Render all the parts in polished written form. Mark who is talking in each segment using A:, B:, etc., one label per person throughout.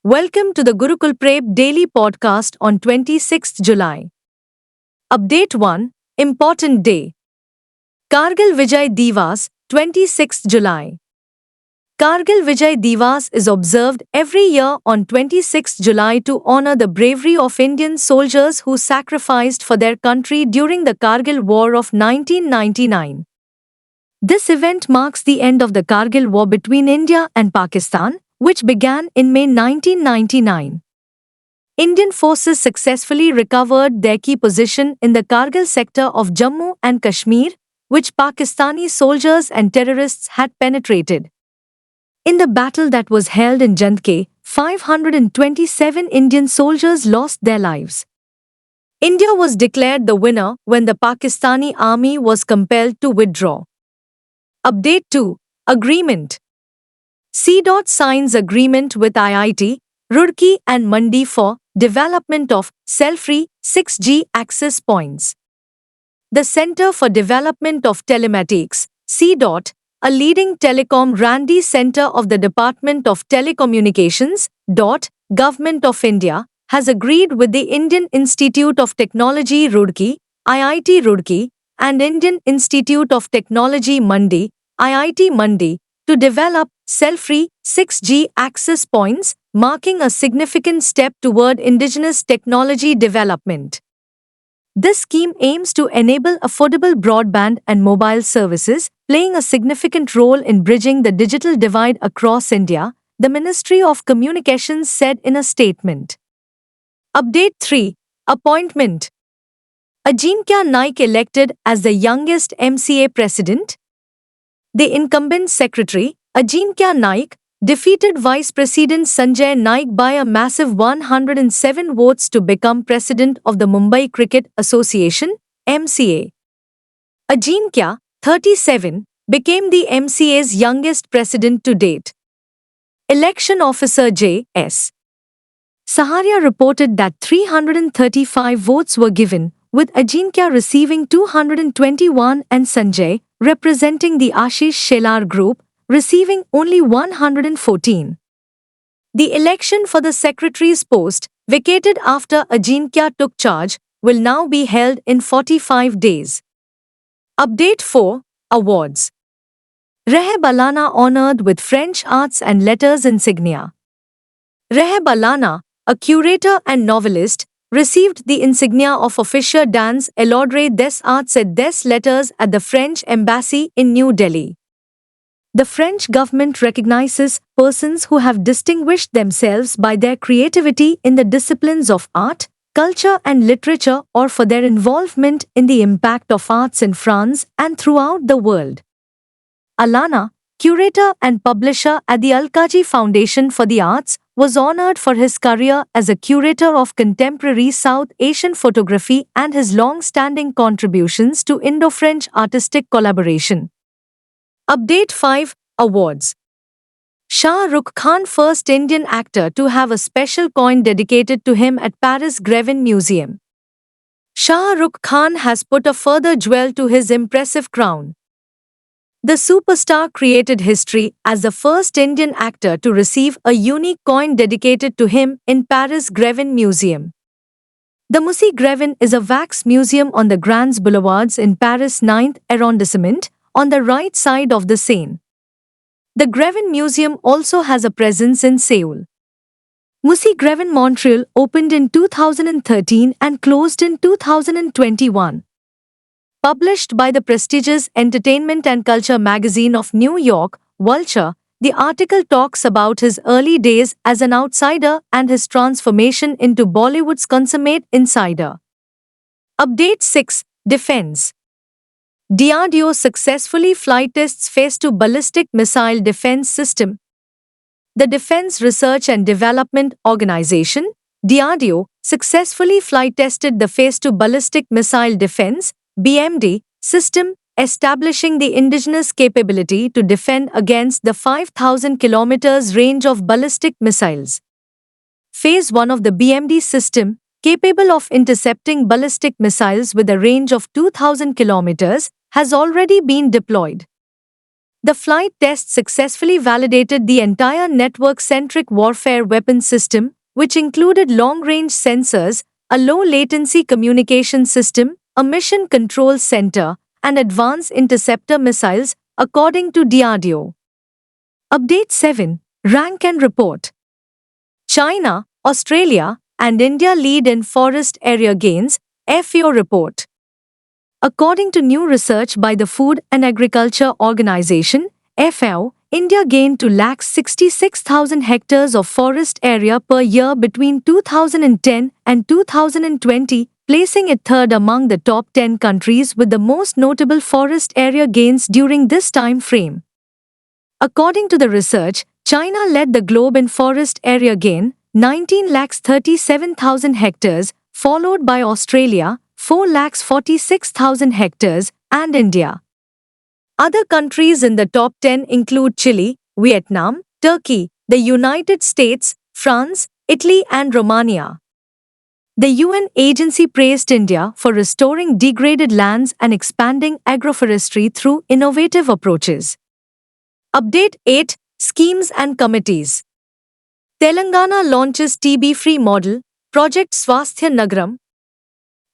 A: Welcome to the Gurukul Prep Daily Podcast on 26th July. Update 1. Important Day. Kargil Vijay Divas, 26th July. Kargil Vijay Divas is observed every year on 26th July to honor the bravery of Indian soldiers who sacrificed for their country during the Kargil War of 1999. This event marks the end of the Kargil War between India and Pakistan, which began in May 1999. Indian forces successfully recovered their key position in the Kargil sector of Jammu and Kashmir, which Pakistani soldiers and terrorists had penetrated. In the battle that was held in Jandke, 527 Indian soldiers lost their lives. India was declared the winner when the Pakistani army was compelled to withdraw. Update 2. Agreement. CDOT signs agreement with IIT, Roorkee and Mandi for development of cell-free 6G access points. The Centre for Development of Telematics, CDOT, a leading telecom R&D centre of the Department of Telecommunications, Government of India, has agreed with the Indian Institute of Technology Roorkee, IIT Roorkee, and Indian Institute of Technology Mandi, IIT Mandi, to develop cell-free 6G access points, marking a significant step toward indigenous technology development. This scheme aims to enable affordable broadband and mobile services, playing a significant role in bridging the digital divide across India, the Ministry of Communications said in a statement. Update 3. Appointment. Ajinkya Naik elected as the youngest MCA president. The incumbent secretary, Ajinkya Naik, defeated Vice President Sanjay Naik by a massive 107 votes to become president of the Mumbai Cricket Association, MCA. Ajinkya, 37, became the MCA's youngest president to date. Election officer J.S. Saharia reported that 335 votes were given, with Ajinkya receiving 221 and Sanjay, representing the Ashish Shelar group, receiving only 114. The election for the secretary's post, vacated after Ajinkya took charge, will now be held in 45 days. Update 4. Awards. Raheb Alana honored with French Arts and Letters insignia. Raheb Alana, a curator and novelist, received the insignia of Officier dans l'Ordre des Arts et des Letters at the French Embassy in New Delhi. The French government recognizes persons who have distinguished themselves by their creativity in the disciplines of art, culture and literature, or for their involvement in the impact of arts in France and throughout the world. Alana, curator and publisher at the Alkaji Foundation for the Arts, was honored for his career as a curator of contemporary South Asian photography and his long-standing contributions to Indo-French artistic collaboration. Update 5. Awards. Shah Rukh Khan, first Indian actor to have a special coin dedicated to him at Paris Grevin Museum. Shah Rukh Khan has put a further jewel to his impressive crown. The superstar created history as the first Indian actor to receive a unique coin dedicated to him in Paris Grevin Museum. The Musée Grevin is a wax museum on the Grands Boulevards in Paris 9th arrondissement, on the right side of the Seine. The Grevin Museum also has a presence in Seoul. Musée Grevin Montreal opened in 2013 and closed in 2021. Published by the prestigious entertainment and culture magazine of New York, Vulture, the article talks about his early days as an outsider and his transformation into Bollywood's consummate insider. Update 6. Defense. DRDO successfully flight tests Phase 2 ballistic missile defense system. The Defense Research and Development Organization, DRDO, successfully flight tested the Phase 2 ballistic missile defense BMD system, establishing the indigenous capability to defend against the 5,000 km range of ballistic missiles. Phase 1 of the BMD system, capable of intercepting ballistic missiles with a range of 2,000 km, has already been deployed. The flight test successfully validated the entire network-centric warfare weapon system, which included long-range sensors, a low-latency communication system, a mission control center, and advanced interceptor missiles, according to DRDO. Update 7. Rank and Report. China, Australia, and India lead in forest area gains, FAO report. According to new research by the Food and Agriculture Organization, FAO, India gained 266,000 hectares of forest area per year between 2010 and 2020, placing it third among the top 10 countries with the most notable forest area gains during this time frame. According to the research, China led the globe in forest area gain, 19,37,000 hectares, followed by Australia, 4,46,000 hectares, and India. Other countries in the top 10 include Chile, Vietnam, Turkey, the United States, France, Italy, and Romania. The UN agency praised India for restoring degraded lands and expanding agroforestry through innovative approaches. Update 8. Schemes and Committees. Telangana launches TB-free model, Project Swasthya Nagaram.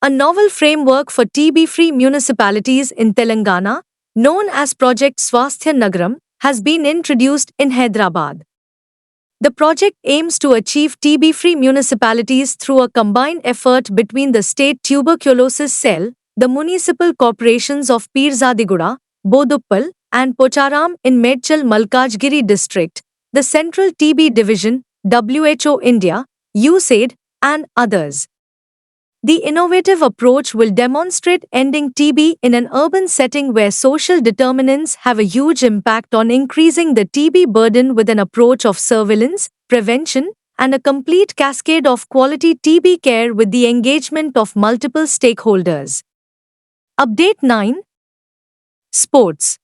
A: A novel framework for TB-free municipalities in Telangana, known as Project Swasthya Nagaram, has been introduced in Hyderabad. The project aims to achieve TB-free municipalities through a combined effort between the State Tuberculosis Cell, the municipal corporations of Pirzadiguda, Boduppal, and Pocharam in Medchal Malkajgiri district, the Central TB Division, WHO India, USAID, and others. The innovative approach will demonstrate ending TB in an urban setting where social determinants have a huge impact on increasing the TB burden with an approach of surveillance, prevention, and a complete cascade of quality TB care with the engagement of multiple stakeholders. Update 9. Sports.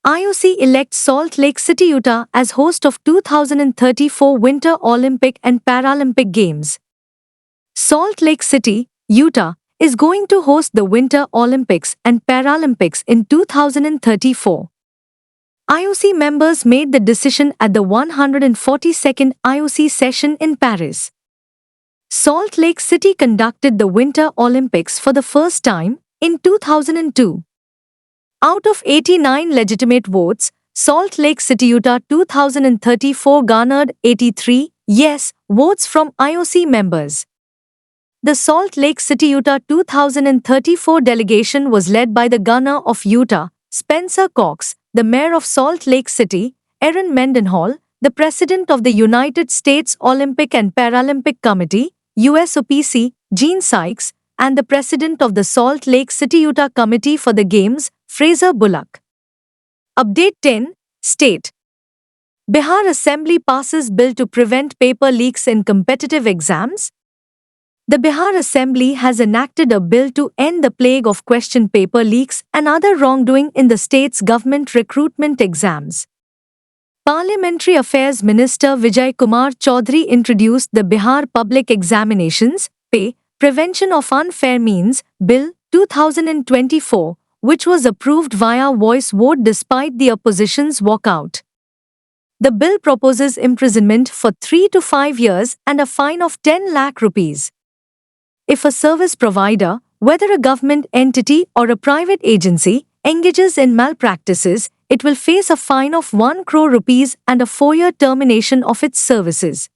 A: IOC elects Salt Lake City, Utah as host of 2034 Winter Olympic and Paralympic Games. Salt Lake City, Utah, is going to host the Winter Olympics and Paralympics in 2034. IOC members made the decision at the 142nd IOC session in Paris. Salt Lake City conducted the Winter Olympics for the first time in 2002. Out of 89 legitimate votes, Salt Lake City, Utah 2034 garnered 83 yes votes from IOC members. The Salt Lake City, Utah 2034 delegation was led by the Governor of Utah, Spencer Cox, the Mayor of Salt Lake City, Erin Mendenhall, the President of the United States Olympic and Paralympic Committee, USOPC, Gene Sykes, and the President of the Salt Lake City, Utah Committee for the Games, Fraser Bullock. Update 10. State. Bihar Assembly passes bill to prevent paper leaks in competitive exams. The Bihar Assembly has enacted a bill to end the plague of question paper leaks and other wrongdoing in the state's government recruitment exams. Parliamentary Affairs Minister Vijay Kumar Chaudhary introduced the Bihar Public Examinations, Pay, Prevention of Unfair Means, Bill 2024, which was approved via voice vote despite the opposition's walkout. The bill proposes imprisonment for 3 to 5 years and a fine of 10 lakh rupees. If a service provider, whether a government entity or a private agency, engages in malpractices, it will face a fine of 1 crore rupees and a 4-year termination of its services.